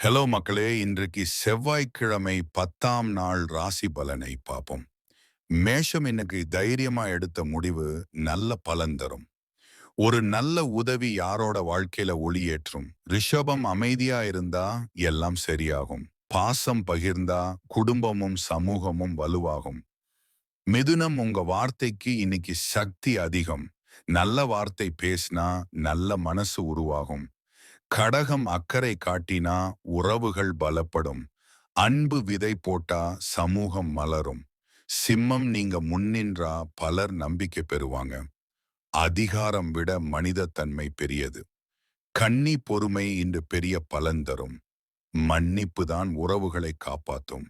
Hello மக்களே, இன்றைக்கு செவ்வாய்க்கிழமை 10ஆம் நாள் ராசி பலனை பார்ப்போம். மேஷம் இன்னைக்கு தைரியமா எடுத்த முடிவு நல்ல பலன் தரும். ஒரு நல்ல உதவி யாரோட வாழ்க்கையில ஒளியேற்றும். ரிஷபம் அமைதியா இருந்தா எல்லாம் சரியாகும். பாசம் பகிர்ந்தா குடும்பமும் சமூகமும் வலுவாகும். மிதுனம் உங்க வார்த்தைக்கு இன்னைக்கு சக்தி அதிகம். நல்ல வார்த்தை பேசினா நல்ல மனசு உருவாகும். கடகம் அக்கறை காட்டினா உறவுகள் பலப்படும். அன்பு விதை போட்டா சமூகம் மலரும். சிம்மம் நீங்க முன்னின்றா பலர் நம்பிக்கை பெறுவாங்க. அதிகாரம் விட மனிதத்தன்மை பெரியது. கன்னி பொறுமை இன்று பெரிய பலன் தரும். மன்னிப்பு தான் உறவுகளை காப்பாத்தும்.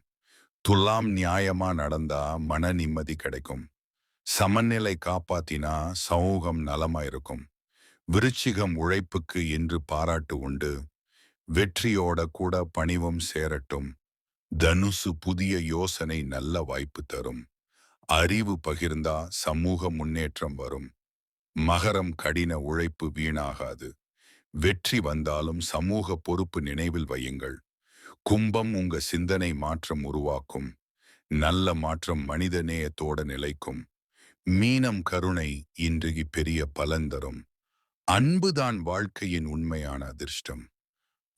துலாம் நியாயமா நடந்தா மன நிம்மதி கிடைக்கும். சமநிலை காப்பாத்தினா சமூகம் நலமா இருக்கும். விருச்சிகம் உழைப்புக்கு இன்று பாராட்டு உண்டு. வெற்றியோட கூட பணிவும் சேரட்டும். தனுசு புதிய யோசனை நல்ல வாய்ப்பு தரும். அறிவு பகிர்ந்தா சமூக முன்னேற்றம் வரும். மகரம் கடின உழைப்பு வீணாகாது. வெற்றி வந்தாலும் சமூக பொறுப்பு நினைவில் வையுங்கள். கும்பம் உங்க சிந்தனை மாற்றம் உருவாக்கும். நல்ல மாற்றம் மனித நேயத்தோட நிலைக்கும். மீனம் கருணை இன்றைக்கு பெரிய பலன் தரும். அன்புதான் வாழ்க்கையின் உண்மையான அதிர்ஷ்டம்.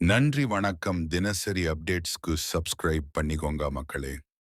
நன்றி வணக்கம். தினசரி அப்டேட்ஸ்க்கு சப்ஸ்கிரைப் பண்ணிக்கோங்க மக்களே.